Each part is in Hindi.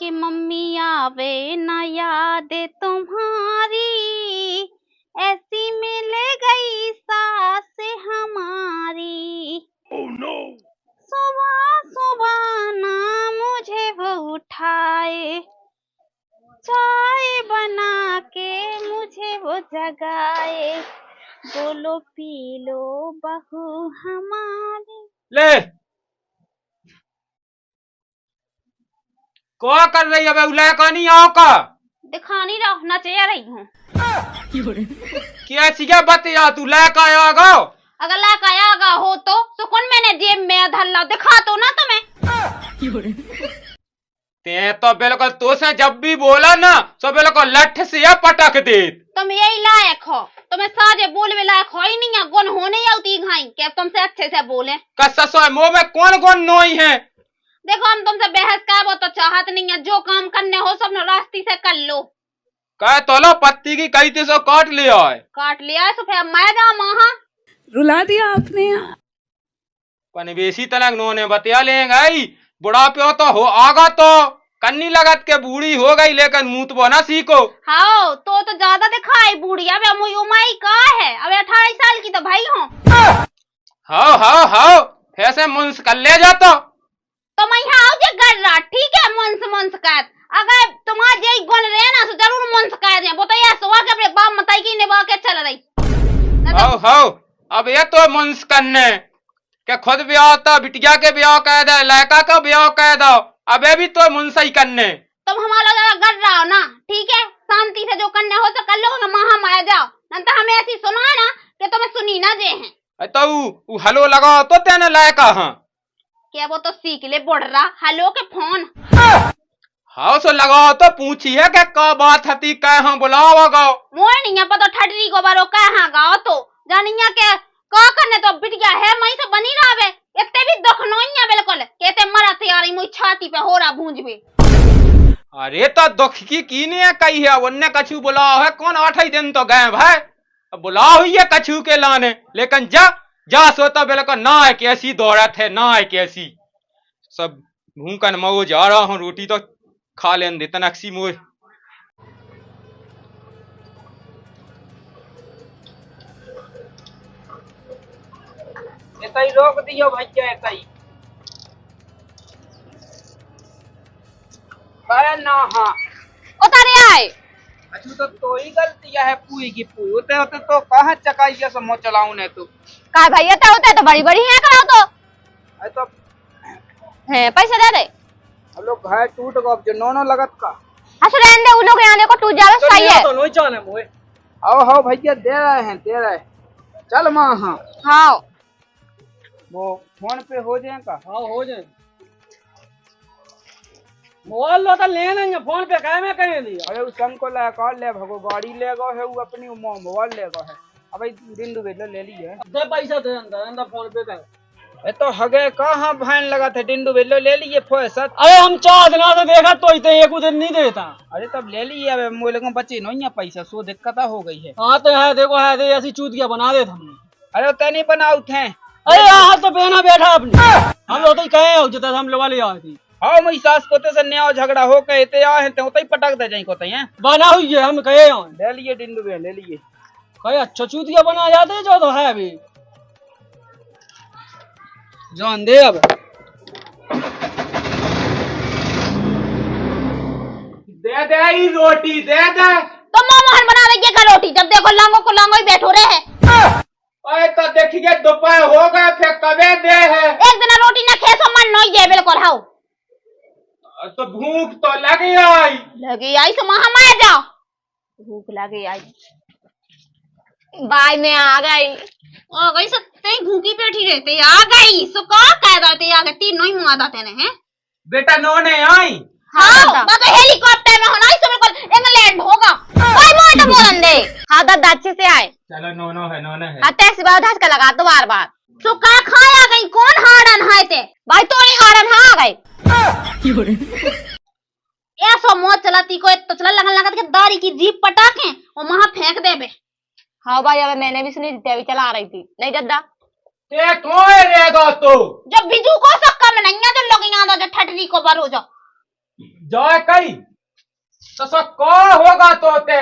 कि मम्मी आवे ना याद तुम्हारी, ऐसी मिल गई सास हमारी। oh, no. सुबह सुबह ना मुझे वो उठाए, चाय बना के मुझे वो जगाए, बोलो पी लो बहू हमारी। ले क्या कर रही है उला का नहीं आओ का दिखा नहीं रहा नचे रही हूँ। कैसी क्या बतिया तू लायक आया गो। अगर लायक आया हो तो कौन मैंने जेब में धल्ला दिखा तो ना तुम्हें। ते तो बिल्कुल तो से जब भी बोला ना तो बिल्कुल लठ से पटक दे। तुम यही लायक हो, तुम्हें सारे बोल में लायक हो ही नहीं है, गुण होने आती घाई क्या तुमसे अच्छे से बोले। कसो मुंह में कौन कौन नोई है। देखो हम तुमसे बहस का वो तो चाहत नहीं है, जो काम करने हो सब रास्ते से कर लो। कह तो लो पत्ती की कई तीसो काट लिया है। काट लिया है तो फिर मैं जाऊँ वहां। रुला दिया आपने। पनवेशी तलक नोने बतिया लेंगे बुढ़ापे तो हो आगा तो कन्नी लगत के बूढ़ी हो गई लेकिन मुंह तो ना सीखो। हाँ तो ज्यादा दिखाई बूढ़िया उमाई का है, अब 28 साल की तो भाई हो। हाँ ऐसे मुंस कर ले जातो तो मैं यहाँ आओ जे कर रहा ठीक है। मुंस कर अगर तुम्हारे यही गुण रहे ना तो जरूर मुंस कर दे, वो तो ये सुबह के अपने बाप मताई की निभा के चल रही। हाँ अब ये तो मुंस करने के खुद ब्याह था बिटिया के ब्याह कह दे लड़का का ब्याह कह दो, अब ये भी तो मुंसई करने। तुम हमारा ज्यादा कर रहा हो ना, ठीक है शांति से जो करने हो तो कर लो ना, वहां माया जाओ न तो हमें ऐसी सुना है ना कि तुम्हें सुनी ना जे हैं। तो हलो लगाओ तो तेने लड़का हाँ क्या वो तो सीख ले बोल रहा हेलो के फोन। हाँ सो लगाओ तो पूछी है क्या बात हती कह बुलाओ गाओ। मोए नहीं है पता ठटरी को बारो कहाँ गाओ तो जानिया के का करने तो बिटिया है मई से बनी रहा इतने भी दुख नहीं है बिल्कुल कहते मरा तैयारी मुझ छाती पे हो रहा भूंज में। अरे तो दुख की नहीं है कही है उन्ने कछू बुलाओ है कौन 8 दिन तो गए भाई बुलाओ हुई है कछू के लाने, लेकिन जा सोता बिल्कुल ना है कैसी दौड़त है ना है कैसी सब भूखन मऊ जा रहा हूँ रोटी तो खा लेन दे तनक्सी मोह। कहीं रोक दियो भैया कहीं ना। हाँ उतारे आए अच्छा तो ही गलती है पुई की पुई होते होते तो कहाँ चकाइया समो चलाऊ ने तू का भैया तो होता है तो बड़ी बड़ी है कराओ तो तो है पैसे दे दे। हम लोग घर टूट गो जो नोनो लगत का अच्छा रहने दे उन लोग यहाँ देखो टूट जावे सही है। तो नहीं जाने मोए आओ भैया दे रहे हैं चल मां। हाँ हाँ वो फोन पे हो जाएगा। हाँ हो जाए मोबाइल लो तो ले लेंगे फोन पे कहे में कहे दिया। अरे उस को ले कॉल ले भगो गाड़ी ले गो है वो अपनी मोबाइल ले गो है अब दिन दुबे ले लिए दे पैसा दे अंदर फोन पे कहे ए तो हगे कहाँ भैन लगा था डिंडू बेलो ले लिए पैसा। अरे हम 4 दिन से देखा तो इतने एक दिन नहीं देता। अरे तब ले लिए अब मोले को बचे नहीं है पैसा सो दिक्कत हो गई है। हाँ तो है देखो है दे ऐसी चूतिया बना दे हमने। अरे ते नहीं बनाऊ थे। अरे यहाँ तो बेना बैठा अपनी हम लोग तो कहे हो जैसे हम लोग ले आए थी। हाँ मैं सास को ते से न्याय झगड़ा हो के ते आए हैं तो पटक दे जाई को ते हैं बना हुई है हम कहे हो ले लिए डिंडू बे ले लिए कहे अच्छा चूतिया बना जाते जो तो है अभी जान दे अब दे ही रोटी दे दे तो मोहन बना रही है रोटी जब देखो लांगो को लांगो ही बैठो रहे हैं। अरे तो देखिए दोपहर हो गए फिर कबे दे है एक दिन रोटी ना खेसो मन नहीं दे बिल्कुल हाउ तो भूख तो लगी आई आई तो वहां मार जाओ भूख लगी आई बाई में आ गई सत्ते भूखी बैठी रहते आ गई सो का कह देते आ गई तीन नहीं मादा तेने हैं बेटा नोने आई। हाँ मैं तो हेलीकॉप्टर में होना इस बिल्कुल इंग्लैंड होगा भाई मोटा बोलन दे। हाँ दादा अच्छे से आए चलो नोनो है हाँ टैक्सी बार धस का लगा दो बार सो का खाया गई कौन हारन है ते भाई तो नहीं हारन हाँ आ गए ऐसा मौत चलाती को तो चला लगन लगा के दारी की जीप पटाके और वहां फेंक दे बे। हाँ भाई अब मैंने भी सुनी थी अभी चला रही थी नहीं जद्दा ते कौन रहेगा तो जब बिजू को सक्का में नहीं है जो लोग यहाँ जो ठटरी को भरो जो जाए कई तो सब का होगा तो ते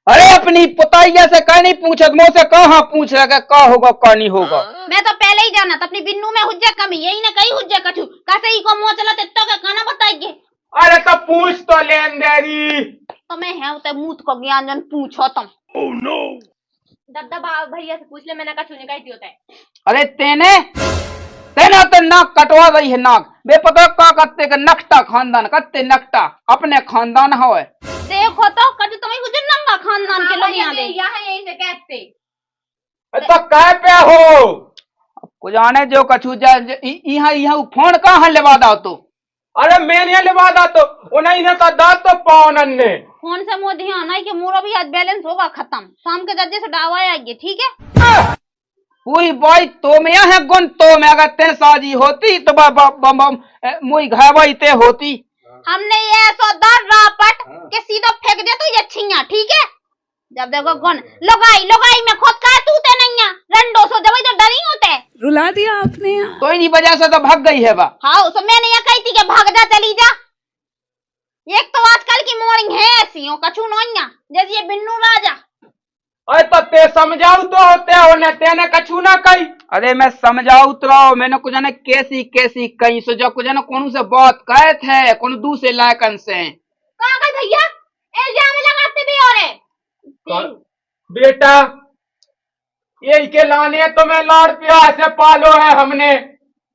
अरे अपनी पुताइया से कह नहीं पूछत मुझसे कहाँ पूछ रहा का होगा का नहीं होगा। मैं तो पहले ही जाना था अपनी बिन्नू में हुज्जा कमी यही ना कहीं हुज्जा कछु कैसे ही को मुंह चला तो का खाना बताइए। अरे तो पूछ तो लेन देरी तो मैं है उते मुंह को ज्ञान जन पूछो तुम। ओह नो दद्दा भैया से पूछ ले मैंने कछु नहीं कही होता है। अरे तेने तो नाक कटवा रही है नाक बे पता का कत्ते का नकटा खानदान कत्ते नकटा अपने खानदान हो देखो तो कभी तुम्हें कुछ नंगा खानदान के लोग यहाँ दे यहाँ यही से कहते तो कह पे हो को जाने जो कछु यहाँ फोन कहाँ लेवा दा तो। अरे मैंने लिवादा तो उन्हें ने तो दांत तो पावनन ने फोन से मुझे ध्यान है कि मोरा भी आज बैलेंस होगा खत्म शाम के दर्जे से डावा आएगी ठीक है। पूरी बाई तो में है गुण तो में अगर तेन साजी होती तो मुई घावाई ते होती। हमने ये सौदा रापट के सीधा फेंक दे तो ये छिया ठीक है। जब देखो गुण लुगाई में खुद का तूते नहीं है रंडो सो जब तो डरी होते रुला दिया आपने। तो इन्हीं वजह से तो भाग गई है बा। हाँ तो मैंने ये कही थी कि भाग जा चली जा। एक तो आजकल की मॉर्निंग है ऐसी हो कछु नहीं जैसे ये बिन्नू राजा। अरे तो ते समझाऊ तो होते हो न तेने कछु ना कही। अरे मैं समझाऊ तो मैंने कुछ न कैसी कहीं सो जो कुछ न कौन से बात कहे थे कौन दूसरे लायकन से कहाँ गए भैया इल्जाम लगाते भी और बेटा ये के लाने तो मैं लाड़ प्यार से पालो है हमने।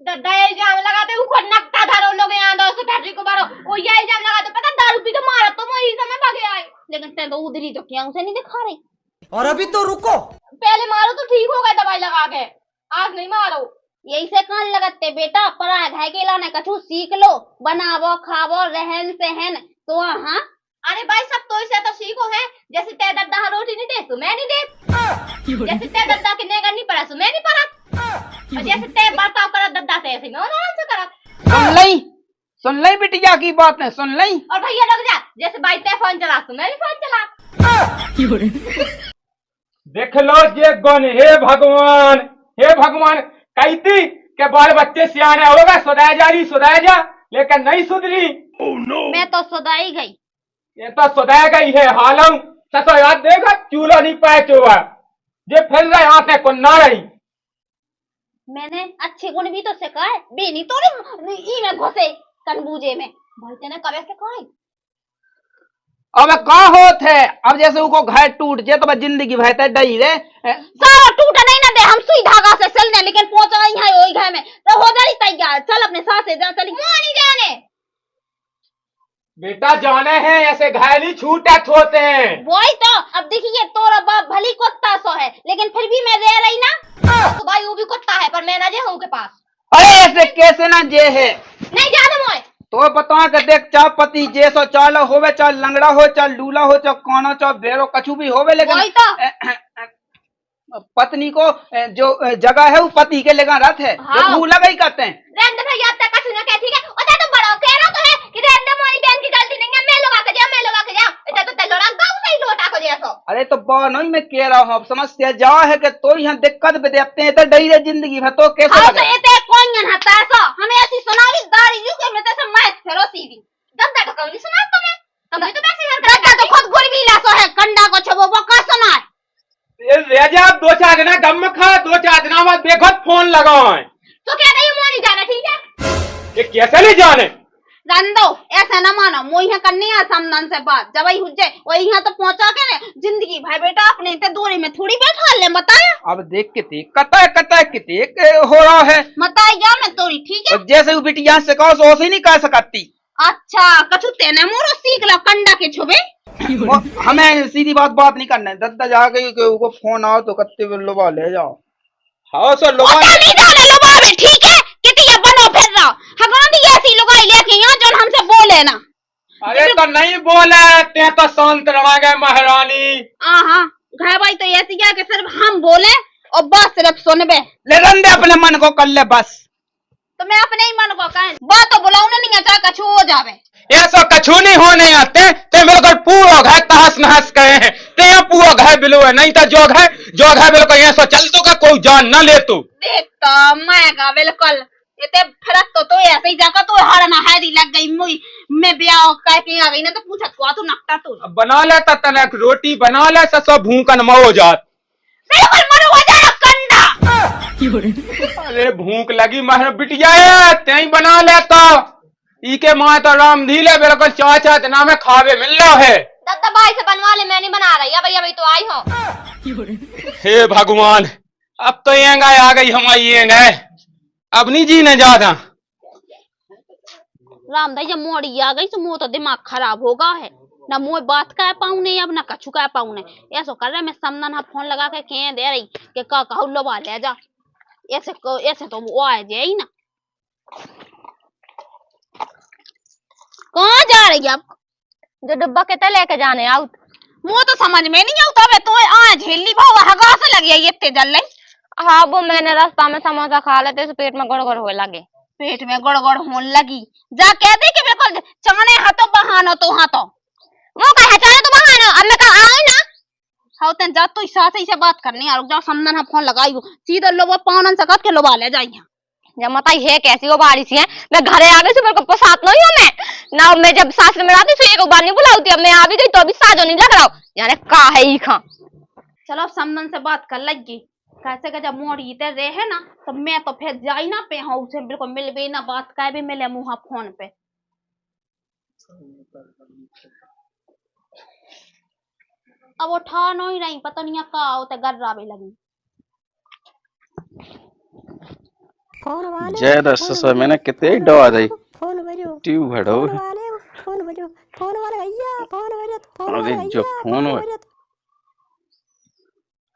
दद्दा इल्जाम लगाते ऊपर नकता धरो लोग यहाँ दो सौ फैक्ट्री को मारो वो ये इल्जाम लगाते पता दारू पी तो मारा तो वही समय भागे आए लेकिन तेरे तो उधरी तो क्या उसे नहीं दिखा रही। और अभी तो रुको पहले मारो तो ठीक हो गए दवाई लगा के आज नहीं मारो यही से कान लगाते बेटा पढ़ा है के लाने कछु सीख लो बनावो खावो रहन सहन तो हाँ। अरे भाई सब तो इसे तो सीखो है जैसे ते दद्दा रोटी नहीं दे तो मैं नहीं दे जैसे ते दद्दा के नेगा नहीं पड़ा तो मैं नहीं पड़ा और जैसे ते बर्ताव करा दद्दा से ऐसे मैं आराम से करा। सुन लई बिटिया की बात है सुन लई। और भैया लग जा जैसे भाई ते फोन चला तो मैं भी फोन चला। देख लो ये गुण हे भगवान कहती के बाल बच्चे सियाने होगा सुधार जा लेकिन नहीं सुधरी। मैं तो सुधाई गई ये तो सुधार गई है हालम ससो याद देखा चूल्हा नहीं पाए चुआ ये फिर रहे हाथ को ना रही। मैंने अच्छे गुण भी तो सिखाए बेनी तो ई में घुसे कनबूजे में भाई तेने कब ऐसे कहा अब का होत है अब जैसे उनको घर टूट जे तो जिंदगी भरते डई रे सारा टूटा नहीं ना दे हम सुई धागा से चलने लेकिन पहुंचा यहाँ वही घर में तो हो जाए तैयार चल अपने साथ से जा चली नहीं जाने बेटा जाने हैं ऐसे घायली छूटे होते हैं वही तो अब देखिए तोरा बाप भली कुत्ता सो है लेकिन फिर भी मैं रह रही ना तो भाई वो भी कुत्ता है पर मैं ना जे हूँ के पास। अरे ऐसे कैसे ना जे है नहीं जाने मोए तो बता के देख चाह पति जैसो चाल होवे चाहे लंगड़ा हो चाहे लूला हो चाहे काना चाहे बेरो कछु भी होवे लेकिन वही तो पत्नी को जो जगह है वो पति के लेगा रथ है जो हाँ। भूल गई कहते हैं रहने भैया तक कछु ना कह ठीक है और तो बड़ा कह रहा तो है कि रहने मोरी बहन की गलती नहीं है मैं लगा के जा इतना तो तेल लोड़ा गांव से ही लोटा को जैसो। अरे तो नहीं मैं कह रहा हूँ अब समस्या जा है कि तो यहाँ दिक्कत भी देखते हैं तो डरी रहे जिंदगी भर तो कैसे हाँ तो ये कौन जन हता ऐसा हमें ऐसी सुनावी दारी यू के में तो मैच फेरो सीधी दद्दा तो कभी सुना तुम्हें तो वैसे हर दद्दा तो खुद गुरबी लासो है कंडा को छबो वो का सुना ये रेजा 2-4 दिन गम में खा 2-4 दिन बाद देखो फोन लगाओ तो क्या नहीं मोनी जाना ठीक है ये कैसे नहीं जाने रंदो ऐसा न मानो मोई यहाँ करनी है सामने से बात जब वही हुज्जे वही यहाँ तो पहुंचा के ने जिंदगी भाई बेटा अपने ते दूरी में थोड़ी बैठा ले बताया अब देख के कता किते हो रहा है बताई जा मैं तोरी ठीक है जैसे वो बिटिया से कहो सो ही नहीं कह सकती। अच्छा कछु तेने मोरो सीख ला कंडा के छुबे हमें सीधी बात नहीं करना है दद्दा जाके को फोन आओ तो कत्ते लोबा ले जाओ। हाँ सर लोबा नहीं जाने लोबा में ठीक है कितिया बनो फिर रहा हगांदी ऐसी लुगाई लेके यहाँ जो हमसे बोले ना। अरे तो नहीं बोले ते तो शांत रहोगे महारानी। हाँ घर भाई तो ऐसी क्या कि सिर्फ हम बोले और बस सिर्फ सुनबे ले रंदे अपने मन को कर ले बस तो मैं अपने ही मन को कहें बात तो बुलाऊ नहीं है चाहे कछु हो जावे ऐसा कछु नहीं होने आते ते मेरे को पूरा घर तहस नहस गए हैं ते पूरा घर बिलो है नहीं तो जो घर बिलो को ऐसा चल तो का कोई जान न ले तू देख तो मैं का बिल्कुल इते फरक तो ऐसे ही जाकर तो हरना है दी लग गई मुई मैं ब्याह कह के आ गई ना तो पूछा तू नकटा तू अब बना लेता तनक रोटी बना ले सब भूखन मो जात। बिल्कुल मरो हो जाए कंडा। अरे भूख लगी मह बिटिया है तई बना लेता ई के माँ तो राम धीले बिल्कुल चाचा इतना में खावे मिल रहा है। दादा भाई से बनवा ले मैं नहीं बना रही है भैया भाई तो आई हो। हे भगवान अब तो ये आ गई हमारी ये न अब नहीं जीने जाता। राम दाई जब मोड़ी आ गई तो मुँह तो दिमाग खराब होगा है ना मुँह बात कह पाऊँ नहीं अब ना कछु कह पाऊँ नहीं ऐसा कर रहे मैं समनन हाँ फोन लगा के कह दे रही कि का कहू लो ले जा ऐसे तो वो आ जाए ही ना। कहाँ जा रही अब जो डब्बा के लेके जाने आउट मुँह तो समझ में नहीं आता वे तो आ झेली भाव हगा से लगी है ये जल रही। हाँ वो मैंने रास्ता में समोसा खा लेते तो पेट में गड़गड़ होने लगे पेट में गड़गड़ होने लगी जा कह दे कि बिल्कुल चाने हाथों बहानो तो हाथों वो कहे चाने तो बहानो अब मैं कहा आई ना हाँ तन जा तू साथ से बात करनी आ जाओ समझन हाँ फोन लगाई सीधा लोग पानन से कट के लोबा ले जाइए जब मताई है कैसी वो बारिश है मैं घरे आ गई थी मेरे को पसात नहीं हूँ मैं ना मैं जब सास में आती थी एक बार नहीं बुलाती अब मैं आ भी गई तो अभी साजो नहीं लग रहा यानी का है ही खा चलो अब समनन से बात कर लगी कैसे का जब मोड़ इधर रहे ना तो मैं तो फिर जाई ना पे हाँ उसे बिल्कुल मिल भी ना बात का भी मिले मुँह फोन पे अब उठा नहीं रही पता नहीं का होते गर्रा भी लगी जय दस मैंने कितने डवा दई ट्यूब हटो अरे जो फोन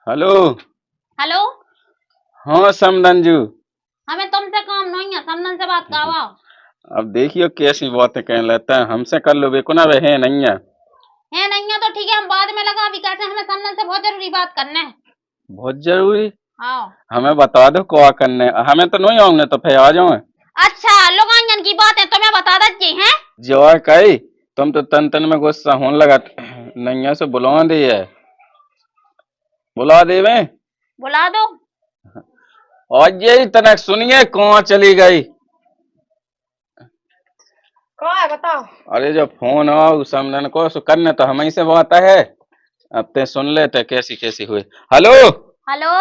हेलो हेलो हाँ समदन जू हमें तुमसे काम नहीं है समदन से बात करवा अब देखियो कैसी बातें कह लेता है हमसे कर लो बेको ना वे है नहीं है तो ठीक है हम बाद में लगा अभी कैसे हमें समदन से बहुत जरूरी बात करना है बहुत जरूरी हाँ हमें बता दो क्या करने हमें तो नहीं आऊंगे तो फिर आ जाओ। अच्छा लोगांगन की बात है तुम्हें बता दीजिए हैं जो कही तुम तो तन तन में गुस्सा होने लगा नहीं से बुला दे बुला दे में बुला दो और यही तनक सुनिए कहाँ चली गई कहाँ है बताओ। अरे जो फोन आओ समझन को करने तो हम ही से बात है अब ते सुन लेते कैसी कैसी हुई। हेलो हेलो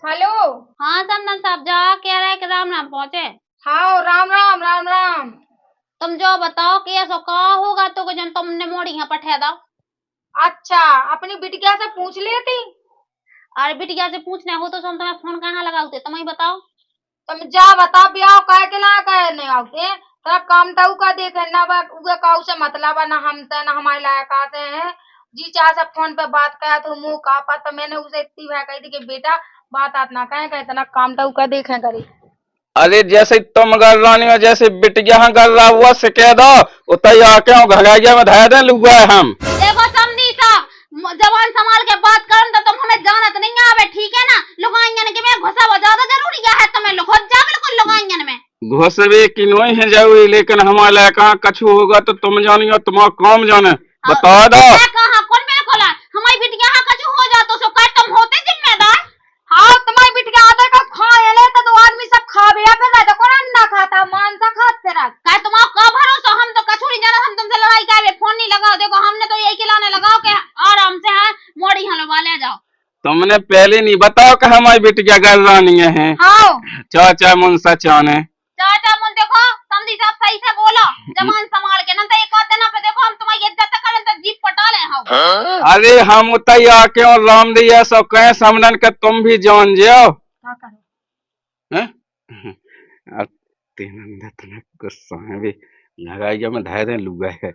हेलो हाँ समदन साहब जा कह रहे कि राम राम पहुँचे। हाँ राम राम राम राम तुम जो बताओ कि ऐसा का होगा तो जन तुमने मोड़ी यहाँ पठा दो। अच्छा अपनी बिटिया से पूछ लेती। अरे बिटिया से पूछने हो तो तुम्हें फोन कहाँ लगाते तुम ही बताओ। तुम जा बता ब्याह कह के ला कह नहीं आते तेरा काम तो का देखे ना उगे काऊ से मतलब है ना हम ते ना हमारे लायक आते हैं जी चाह से फोन पे बात करा तो मुंह का तो मैंने उसे इतनी भय कही थी कि बेटा बात आत ना कहे इतना काम तो का देखे करी। अरे जैसे तुम कर रही हो जैसे बिटिया कर रहा हुआ से कह दो उतर आके घड़ाइया में धाय दे लुआ है हम। देखो समझी साहब जवान संभाल के बात करो तो तुम हमें जानत नहीं आवे ठीक है ना लुगाइयन के में घुसा बहुत ज्यादा जरूरी है तुम्हें घुस जा बिल्कुल लुगाइयन में घुसवे की नहीं है जरूरी लेकिन हमारे कहाँ कछु होगा तो तुम जानियो तुम्हारा काम जाने बता दो कहाँ कौन बिल्कुल हमारी बिटिया कछु हो जा तो सो कर तुम होते जिम्मेदार। हाँ तुम्हारी बिटिया आधा का खाए ले तो आदमी सब खावे या फिर तो कौन अंडा खाता मांसा खाते रह का तुम्हारा का भरोसा हम तो कछु नहीं जाना हम तुमसे लड़ाई करे फोन नहीं लगाओ देखो हमने तो यही खिलाने लगाओ के आराम से है मोड़ी हलवा ले जाओ। तुमने पहले नहीं बताओ कि हमारी बिटिया कर रानी है। हाँ चाचा मुंसा चाने चाचा मुन देखो समझी साहब सही से बोलो जवान संभाल के ना तो एक दिन पे देखो हम तुम्हारी इज्जत करें तो जीप पटा ले हम। अरे हम उतर आके और राम दिया सब कहे समझन के तुम भी जान जाओ गुस्सा है भी लगाइया में धाय दे लुगा है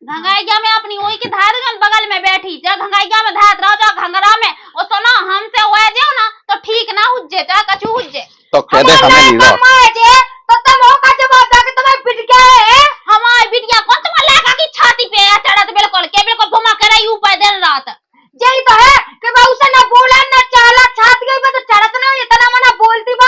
घंगाइया में अपनी वही की धार जन बगल में बैठी जा घंगाइया में धार राजा घंगरा में और सुनो हमसे हुआ जाओ ना तो ठीक ना हुज्जे जा कछु हुज्जे तो कह दे हमें नहीं तो तुम हो का जवाब दे कि तुम्हारी बिटिया है हमारी बिटिया कौन तुम्हारे लड़का की छाती पे चढ़त बिल्कुल घुमा कर रही ऊपर दिन रात यही तो है कि मैं उसे ना बोला ना चाला छाती पे तो चढ़त ना इतना मना बोलती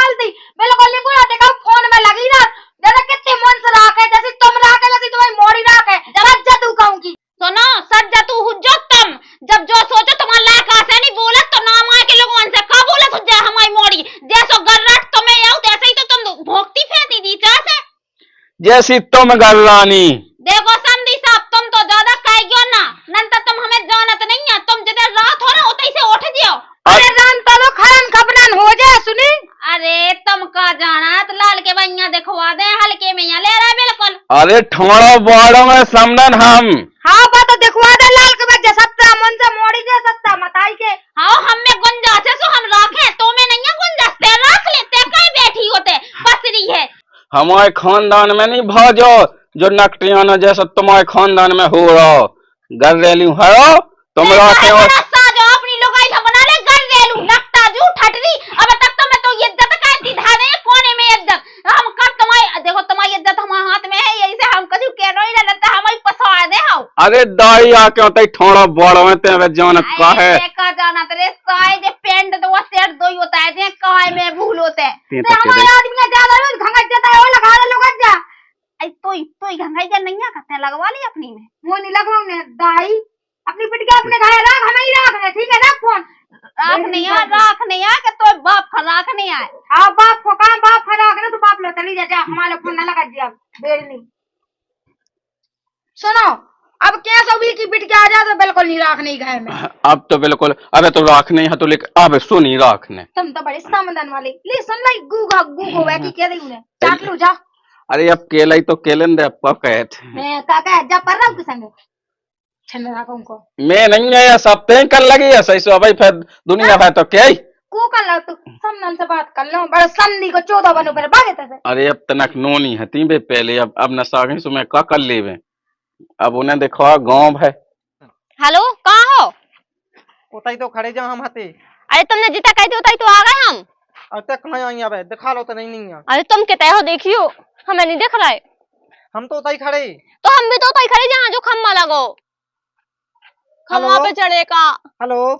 बिल्कुल नहीं बोला देखा फोन में लगी ना जैसे कितने मन से राखे जैसे तुम राखे जैसे तुम्हारी मोड़ी राखे सज्जा तू कहूंगी सुनो सज्जा तू हुज्जो तुम जब जो सोचो तुम्हारे लायक से नहीं बोले तो नाम आए के लोगों से का बोले तुझे हमारी मोड़ी जैसो गर्रट तुम्हें आऊ ऐसे ही तो तुम भोगती जैसी तुम घर रानी। देखो समधी साहब, तुम तो ज्यादा कह ना, नंतर तुम हमें जानत नहीं है। तुम जिधर रात हो ना उतई से उठ जियो। अरे जानता तो खरन खबरन हो जाए सुनी। अरे तुम का जाना तो लाल के भैया दिखवा दे, हल्के में यहाँ ले रहा है बिल्कुल। अरे ठोड़ो बाड़ो में समझन हम। हाँ बात तो दिखवा दे लाल के बच्चे, सत्ता मन से मोड़ी दे सकता बताई के। हाँ हमें गुंजाइश है सो हम रखे, तो में नहीं है गुंजाइश, ते रख लेते कहीं बैठी होते बसरी है। हमारे खानदान में नहीं भाजो जो नकटियाना जैसा तुम्हारे खानदान में हो रहा। घरेलू है तुम रखे हो। अपनी लुगाई बना ले घरेलू नकटा जू ठटरी। अब तक तो मैं तो इज्जत कहती धारे कोने में इज्जत हम कब तुम्हारी, देखो तुम्हारी इज्जत हमारे हाथ में है, यही से हम कभी कह नहीं रहता हमारी पसा दे। हम अरे दाई आके होता ठोड़ा बाड़ो में ते जान का है। देखा जाना तेरे साए दे पेंट तो वो सेट दो ही होता है, जे काय में भूल होते हैं। तीन ते तक के हमारे दे। आदमी ज्यादा रोज घंगट जाता है, वो लगा ले लोग जा। आई तो घंगाई जा नहीं आ करते, लगवा ली अपनी में। वो नहीं लगवाऊंगे दाई, अपनी पिटके अपने घर राख, हमें ही राख है, ठीक है ना। फोन राख नहीं आ कि तो बाप का राख नहीं आए। हाँ बाप को काम, बाप का राख ना तो बाप लो चली जा, हमारे फोन ना लगा दिया बेलनी। सुनो अब क्या सभी की बिट के आ जाए तो बिल्कुल नहीं राखने घर में। अब तो बिल्कुल। अबे तो राखने है तो लेकर अब सुनी राखने। तुम तो बड़े सामदान वाले। ले सुन लाई गूगा गूगो वे की कह रही उन्हें चाट लो जा। अरे अब केला ही तो केलन दे अब कहते। मैं काका जा पर रहा के संग छन रखो उनको। मैं नहीं आया सब ते कर लगी है सही सो भाई फिर दुनिया भाई तो क्या ही। को कर लो तू सामने से बात कर लो, बड़ा संधि को 14 बनो पर भागे तसे। अरे अब तनक नोनी है तीन बे पहले अब न सागे सो मैं का कर लेवे। अब उन्हें देखो गांव है। हेलो कहां हो? उताई तो खड़े जा हम हते। अरे तुमने जितना कह दिया उतना ही तो आ गए हम। अब तक कहाँ आई अब दिखा लो तो नहीं है। अरे तुम कहते हो देखियो हमें नहीं दिख रहा है। हम तो उताई खड़े। तो हम भी तो उताई खड़े जहाँ जो खम्मा लगो, खम्मा पे चढ़े का। हेलो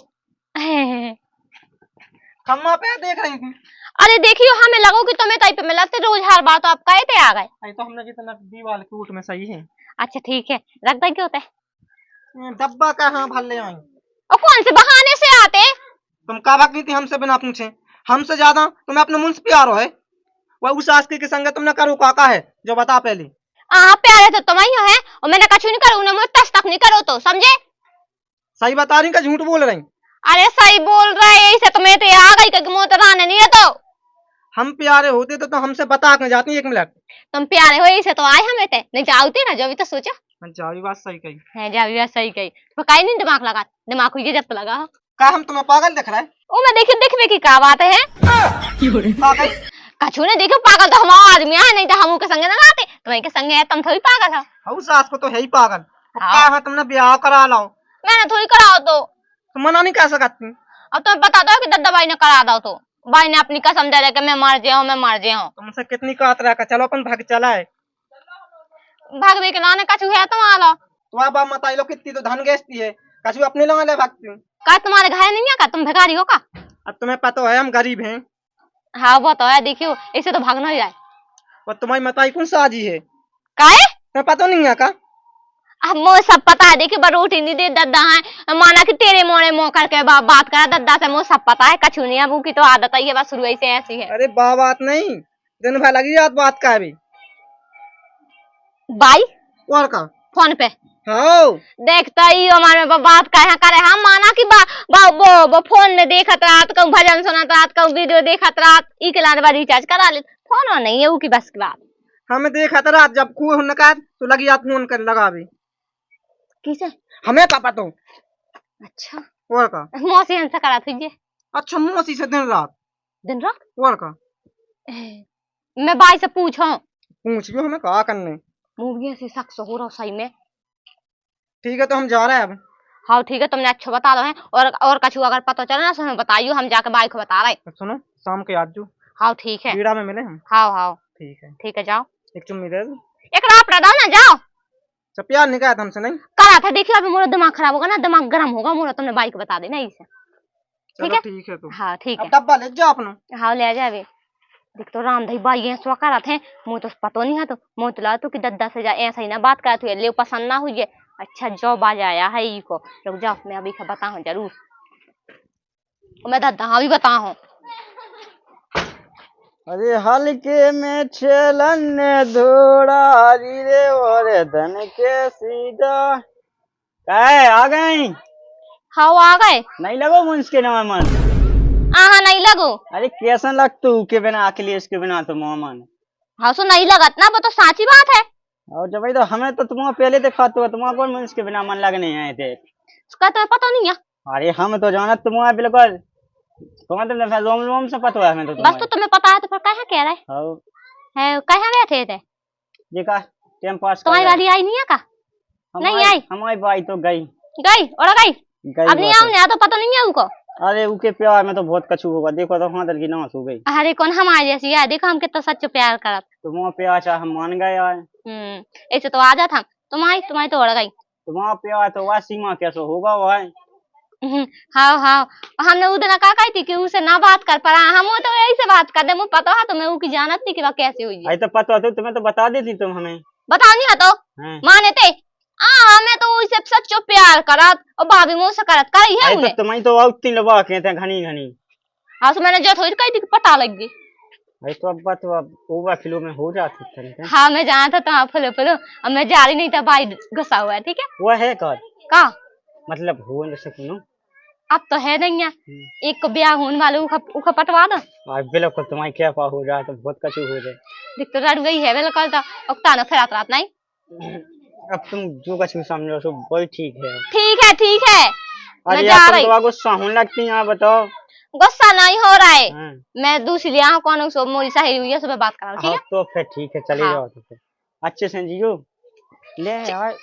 खम्मा पे देख रही थी। अरे देखियो हमें लगो कि तुम्हें ताई पे मिला थे रोज हर बार, तो आप कहे थे आ गए। अरे तो हमने जितना दीवार के ऊट में सही है। अच्छा ठीक है, रख दे क्यों होता है? डब्बा कहाँ भर ले आई। और कौन से बहाने से आते? तुम का भागी थी हमसे बिना पूछे? हमसे ज्यादा तुम्हें अपने मुंह से प्यार हो है। वह उस आस्की के संग तुमने करो काका है जो बता पहले। प्यारे तो तुम्हारी है और मैंने कछु नहीं करो, उन्हें मुझे टच तक नहीं करो तो समझे। सही बता रही का झूठ बोल रही? अरे सही बोल रहे हैं, इसे तुम्हें तो आ गई कि मुँह तो रहने नहीं है। तो हम प्यारे होते तो हमसे बता के जाती। एक मिनट तुम प्यारे हो इसे तो आए हमें थे, नहीं जाओते ना जो भी तो सोचा जावी बात सही कही है। जा भी बात सही कही तो कहीं नहीं दिमाग लगा, दिमाग को ये जब लगा का हम तुम्हें पागल दिख रहा है? ओ मैं देखिए की क्या बात है। का कही? कछु ने देखो पागल तो हमारा आदमी है, नहीं तो हम के संगे ना आते। तुम्हारे के संगे है तुम थोड़ी पागल हो। उस सास को तो है ही पागल। कहा तुमने ब्याह करा लाओ। मैंने थोड़ी कराओ तो मना नहीं कर सकती। अब तुम्हें बता दो कि दद्दा भाई ने करा दो, तो भाई ने अपनी कसम दे रहा कि मैं मर जाऊं मैं मर जाऊं। तुमसे कितनी कात रहा। चलो अपन भाग चला है। भाग दे के लाने कछु है तुम्हारा तो अब मत आई लो कितनी तो धन गेस्ती है। कछु अपने लोग ले भागती। का तुम्हारे घर नहीं है का? तुम भिखारी हो का? अब तुम्हें पता है हम गरीब हैं। हाँ वो तो है, देखियो इसे तो भागना ही है। और तुम्हारी मताई कौन साजी है? काहे? तुम्हें पता नहीं है का? अब मुझे सब पता है, देखिए पर रोटी नहीं दे दद्दा है, माना कि तेरे मोड़े मुंह करके बात करा दद्दा से, मुझे सब पता है। कछु नहीं है, वो की तो आदत ही है बस शुरू से ऐसी है। अरे बात नहीं, दिन भर लगी रात बात का अभी। भाई और का फोन पे हाँ देखता ही हमारे बात करे। हम माना कि वो फोन में देखत रात कहूँ भजन सुनत रात कहूँ वीडियो देखत रात ई के लाने रिचार्ज करा ले। फोन नहीं है वो की बस की बात। हमें देखा था रात जब कुएं होने का तो लगी रात फोन कर लगा अभी। किसे? हमें का पता। अच्छा और का मौसी हमसे करा थी। अच्छा मौसी से दिन रात और का मैं भाई से पूछो पूछ लो हमें कहा करने। मूवी से शख्स हो रहा सही में। ठीक है तो हम जा रहे हैं अब। हाँ ठीक है, तुमने अच्छा बता दो है। और कछु अगर पता चला ना तो हमें बताइयो, हम जाके भाई को बता रहे। सुनो शाम के आज जो हाँ ठीक है, बीड़ा में मिले हम। हाँ हाँ ठीक है जाओ। एक चुम्मी दे दो। एक रात रहा ना जाओ। सब प्यार नहीं कहा था हमसे नहीं करा था, देखियो अभी मेरा दिमाग खराब होगा ना, दिमाग गर्म होगा मोरा, तुमने भाई को बता देना इसे। ठीक है तो हाँ ठीक है। डब्बा ले जाओ अपना। हाँ ले जा अभी। देख तो राम भाई भाई ये स्वा करा थे, मुझे तो पता नहीं है। तो मुझे तो लगा तो कि दद्दा से जा ऐसा ही ना बात करा तू ले पसंद ना हुई है। अच्छा जो बाज आया है ई को। रुक जाओ मैं अभी का बताऊं जरूर। मैं दद्दा हाँ भी बताऊं। अरे हल्के में छेलन धोड़ा रे और धन के सीधा काय आ गई। हाँ आ गए। नहीं लगो मुंस के नाम मन। हाँ नहीं लगो। अरे कैसन लगतू के बिना अकेले इसके बिना तो मोहमान। हाँ सो नहीं लगत ना, वो तो साची बात है। और जब भाई तो हमें तो तुम्हारा पहले देखा तो तुम्हारा कौन मुंस के बिना मन लगने आए थे। उसका तो पता नहीं है। अरे हम तो जाना तुम्हारा बिल्कुल तुम्हारे तो रोम रोम से पता है हमें तो बस तो तुम्हें पता है तो फिर कहाँ कह रहे हाँ है, कहाँ बैठे थे? जी का टाइम पास तुम्हारी गाड़ी आई नहीं है का? नहीं आई। हमारी बाई तो गई और गई अब नहीं बात आऊँ ना, तो पता नहीं है उनको। अरे उनके प्यार में तो बहुत कछु होगा। देखो तो हाथ की नाश हो गई। अरे कौन हमारे जैसी है, देखो हम कितना सच्चे प्यार करत। तुम्हारा प्यार चाहे हम मान गए यार। ऐसे तो आ जाता हम। तुम्हारी तो उड़ गई। तुम्हारा प्यार तो वह सीमा कैसे होगा भाई। हाँ हाँ, हमने उस दिन कहा थी कि उसे ना बात कर पा। हम तो यही से बात कर दे, मुझे पता है तुम्हें उसकी जानत थी कि वह कैसे हुई है। तो पता तो तुम्हें तो बता देती तुम हमें। बताओ नहीं है तो माने थे। हमें तो उसे सच्चो प्यार करत और भाभी मुँह से करत करी है उन्हें। तो तुम्हें तो उतनी लबा के थे घनी घनी। हाँ तो मैंने जो थोड़ी कही थी पता लग गई। भाई तो अब तो अब ओवर फ्लो में हो जाती है। हाँ मैं जाना था तो फलो फलो, अब मैं जा रही नहीं था, भाई घुसा हुआ है। ठीक है वो है कर का मतलब हो न सको। अब तो है नहीं है, एक को ब्याह होने वाले उखा पटवा दो। बिल्कुल तुम्हारी क्या पा हो रहा है तो बहुत कछु हो जाए। दिख तो रड़ गई है बिल्कुल, तो उकतानो फिर रात नहीं। अब तुम जो कछु समझो सो वही ठीक है। ठीक है मैं अरे जा यार रही। तुम तो गुस्सा होने लगती है बताओ। गुस्सा नहीं हो रहा है। मैं दूसरी यहाँ कौन सो मोरी सहेली हुई है, सुबह बात करा। ठीक है तो फिर ठीक है चले जाओ तो फिर अच्छे से जियो। ले यार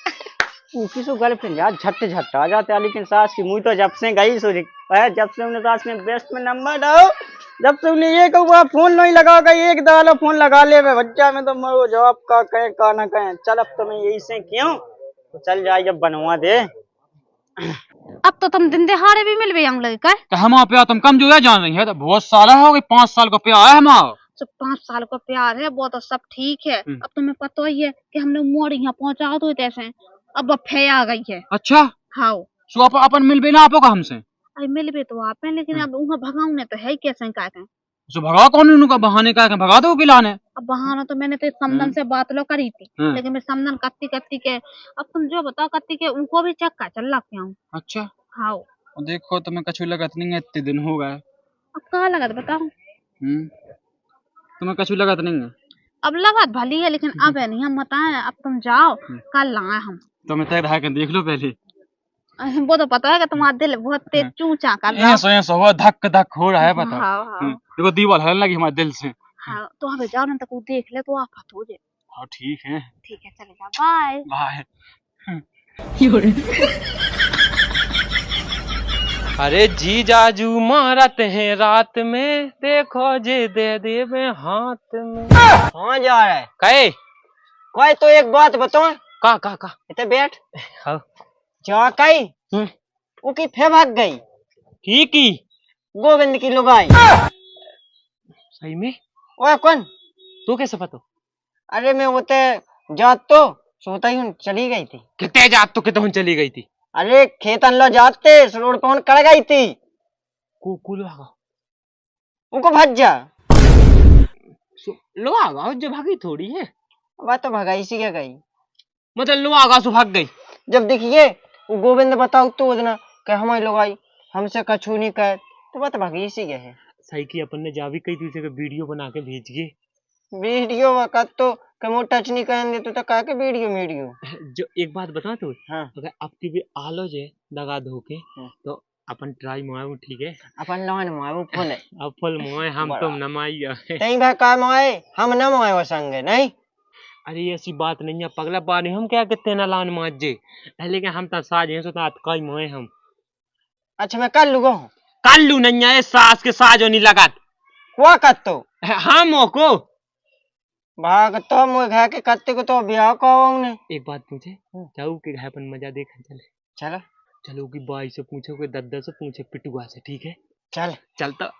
उनकी सो गर्लफ्रेंड यार झट झट आ जाते हैं। लेकिन सास की मुँह तो जब से गई सो जब से उन्हें सास में बेस्ट में नंबर दो, जब से उन्हें ये कहूँ फोन नहीं लगा गई एक दालो फोन लगा ले बच्चा में तो मरो जवाब का कहे का ना कहे। चल अब तुम्हें यही से क्यों तो चल जाए जब बनवा दे। अब तो तुम दिन दिहाड़े भी मिल हम लोग का। तो हमारा प्यार तुम कम जो है जान रही है, तो बहुत साल हो गई, 5 साल का प्यार है हमारा। तो 5 साल का प्यार है वो तो सब ठीक है। अब तुम्हें पता ही है कि हमने मोड़ यहाँ पहुँचा दो कैसे, अब फे आ गई है। अच्छा हाँ सो अपन मिल भी ना आपको हमसे। अरे मिल भी तो आप हैं, लेकिन अब वहाँ भगाऊ ने तो है ही कैसे का। सो भगा कौन उनका बहाने का भगा दो किलाने। अब बहाना तो मैंने तो समदन से बात लो करी थी, लेकिन मैं समदन कत्ती के अब तुम जो बताओ कत्ती के उनको भी चक्का चल रहा क्यों। अच्छा हाँ देखो तुम्हें कछु लगत नहीं है, इतने दिन हो गए। अब कहाँ लगत बताओ। तुम्हें कछु लगत नहीं है। अब लगत भली है लेकिन अब है नहीं, हम बताएं अब तुम जाओ कल लाए हम। तुम्हें तय रहा के देख लो पहले। वो तो पता है कि तुम्हारा दिल बहुत तेज चूचा कर रहा है। ऐसा हुआ धक धक हो रहा है बताओ। हाँ देखो दीवार हलने लगी हमारे दिल से। हाँ तो हमें जाओ ना तक वो देख ले तो आफत हो जाए। हाँ ठीक है चले जाओ बाय बाय। अरे जी जाजू मारत हैं रात में, देखो जे दे देवे हाथ में। हाँ जा रहा है कहे कोई तो एक बात बताओ। का इतने बैठ हाँ जा कई वो की फे भाग गई की गोविंद की लुगाई। सही में ओए कौन तू कैसे पता। अरे मैं वो जात तो सोता ही चली गई थी। कितने जात तो कितने चली गई थी। अरे खेत अल्लाह जाते रोड कौन कर गई थी उनको भज जा लो आगा जो भागी थोड़ी है। वह तो भगाई सी क्या गई मतलब लो आगा सो भाग गई। जब देखिए वो गोविंद बताओ तो उतना कि हमारी लोग आई हमसे कछु नहीं कहे तो वह तो भगाई सी क्या है। सही की अपन ने जावी कही थी उसे वीडियो बना के भेज गए। वीडियो वक्त तो कमो टच नहीं करने तो कहा के वीडियो जो एक बात बता तू। हाँ अगर आपकी भी आलो जे दगा धो के तो अपन ट्राई मारू ठीक है। अपन लॉन मारू फुल अब फुल मोए हम तुम नमाई नहीं भाई का मोए हम न मोए वो संग नहीं। अरे ऐसी बात नहीं है पगला पानी हम क्या कितने न लान माजे लेकिन हम तब साज हैं तो कई मोए हम। अच्छा मैं कर लूँगा कर लू नहीं है सास के साज नहीं लगात हुआ कर तो हम को भाग तो मुझे घर के कत्ते को तो ब्याह को एक बात पूछे जाऊ के घर पर मजा देखा चले। चलो चलो की बाई से पूछो कोई दद्दा से पूछे पिटुआ से ठीक है चल चलता।